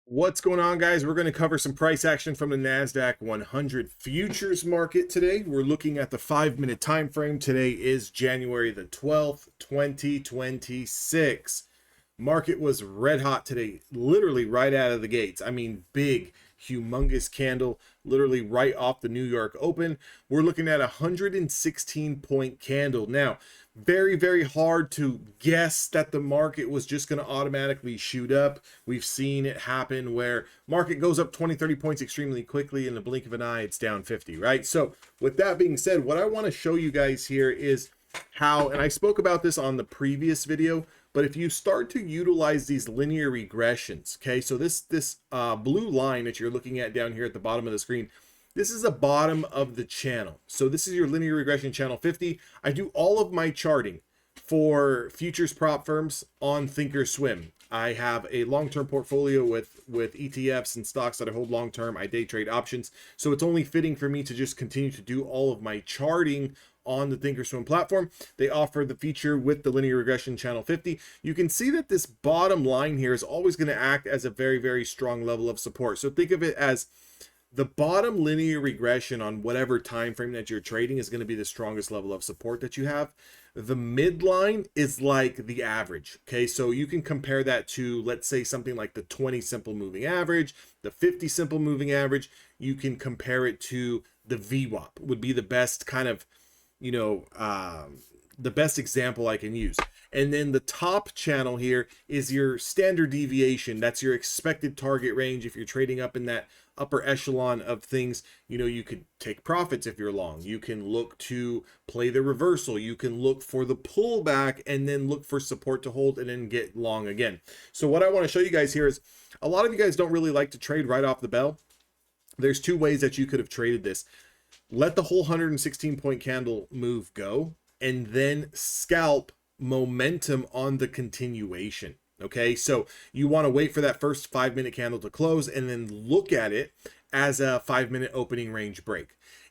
What's going on, guys? We're going to cover some price action from the NASDAQ 100 futures market today. We're looking at the 5-minute time frame. Today is January the 12th, 2026. Market was red hot today, literally right out of the gates. I mean, big, humongous candle, literally right off the New York Open. We're looking at a 116-point candle. Now, very, very hard to guess that the market was just going to automatically shoot up. We've seen it happen where market goes up 20, 30 points extremely quickly. In the blink of an eye, it's down 50, right? So with that being said, what I want to show you guys here is how, and I spoke about this on the previous video, but if you start to utilize these linear regressions, okay, so this blue line that you're looking at down here at the bottom of the screen, this is the bottom of the channel. So this is your linear regression channel 50. I do all of my charting for futures prop firms on Thinkorswim. I have a long-term portfolio with ETFs and stocks that I hold long-term. I day trade options. So it's only fitting for me to just continue to do all of my charting on the Thinkorswim platform. They offer the feature with the linear regression channel 50. You can see that this bottom line here is always going to act as a very, very strong level of support. So think of it as the bottom linear regression on whatever time frame that you're trading is going to be the strongest level of support that you have. The midline is like the average. Okay, so you can compare that to, let's say, something like the 20 simple moving average, the 50 simple moving average. You can compare it to the VWAP, would be the best kind of, the best example I can use. And then the top channel here is your standard deviation. That's your expected target range. If you're trading up in that upper echelon of things, you could take profits if you're long. You can look to play the reversal. You can look for the pullback and then look for support to hold and then get long again. So what I want to show you guys here is a lot of you guys don't really like to trade right off the bell. There's two ways that you could have traded this. Let the whole 116-point candle move go and then scalp momentum on the continuation. Okay, so you want to wait for that first 5-minute candle to close and then look at it as a 5-minute opening range break.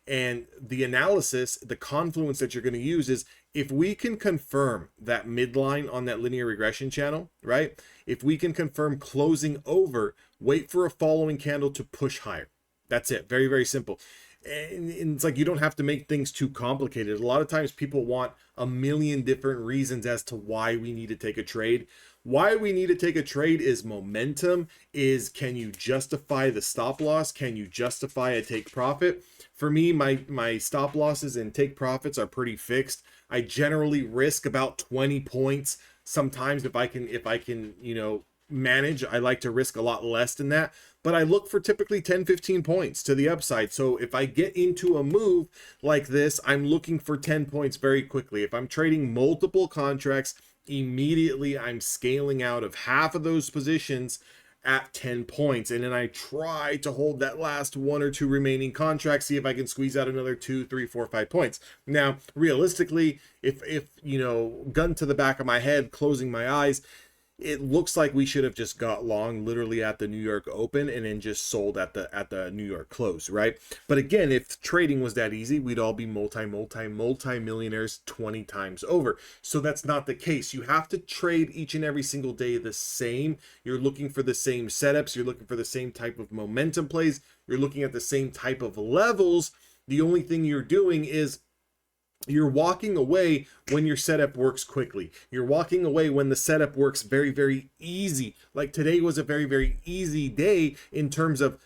And the analysis, the confluence that you're going to use is if we can confirm that midline on that linear regression channel, right? If we can confirm closing over, wait for a following candle to push higher. That's it. Very, very simple. And it's like you don't have to make things too complicated. A lot of times people want a million different reasons as to why we need to take a trade. Why we need to take a trade is momentum, is can you justify the stop loss? Can you justify a take profit? For me, my stop losses and take profits are pretty fixed. I generally risk about 20 points. Sometimes if I can, manage, I like to risk a lot less than that, but I look for typically 10-15 points to the upside. So if I get into a move like this, I'm looking for 10 points very quickly. If I'm trading multiple contracts, immediately I'm scaling out of half of those positions at 10 points, and then I try to hold that last 1 or 2 remaining contracts, see if I can squeeze out another 2, 3, 4, 5 points. Now realistically, if gun to the back of my head, closing my eyes, it looks like we should have just got long literally at the New York Open and then just sold at the New York close, right? But again, if trading was that easy, we'd all be multi-millionaires 20 times over. So that's not the case. You have to trade each and every single day the same. You're looking for the same setups. You're looking for the same type of momentum plays. You're looking at the same type of levels. The only thing you're doing is you're walking away when your setup works quickly. You're walking away when the setup works very, very easy. Like today was a very, very easy day in terms of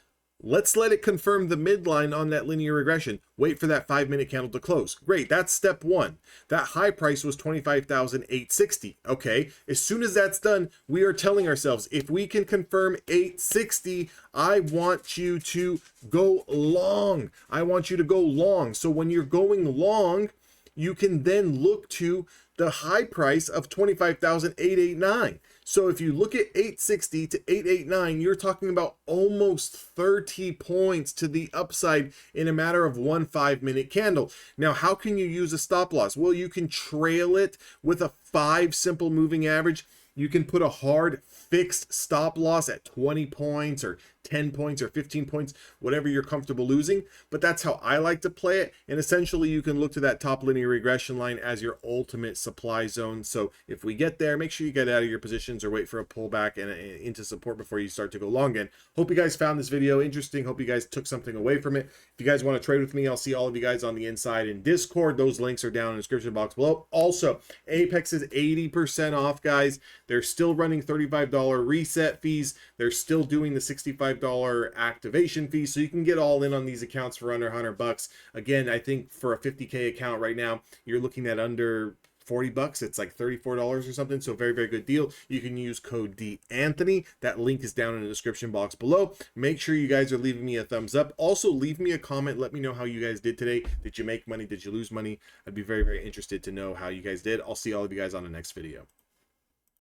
let's let it confirm the midline on that linear regression. Wait for that 5-minute candle to close. Great, that's step one. That high price was 25,860. Okay, as soon as that's done, we are telling ourselves, if we can confirm 860, I want you to go long. I want you to go long. So when you're going long, you can then look to the high price of 25,889. So if you look at 860 to 889, you're talking about almost 30 points to the upside in a matter of 1 5-minute candle. Now, how can you use a stop loss? Well, you can trail it with a 5 simple moving average. You can put a hard fixed stop loss at 20 points or 10 points or 15 points, whatever you're comfortable losing. But that's how I like to play it. And essentially, you can look to that top linear regression line as your ultimate supply zone. So if we get there, make sure you get out of your positions or wait for a pullback and into support before you start to go long again. Hope you guys found this video interesting. Hope you guys took something away from it. If you guys want to trade with me, I'll see all of you guys on the inside in Discord. Those links are down in the description box below. Also, Apex is 80% off, guys. They're still running $35 reset fees. They're still doing the $65 activation fee. So you can get all in on these accounts for under $100. Again, I think for a 50K account right now, you're looking at under $40. It's like $34 or something. So very, very good deal. You can use code DAnthony. That link is down in the description box below. Make sure you guys are leaving me a thumbs up. Also, leave me a comment. Let me know how you guys did today. Did you make money? Did you lose money? I'd be very, very interested to know how you guys did. I'll see all of you guys on the next video.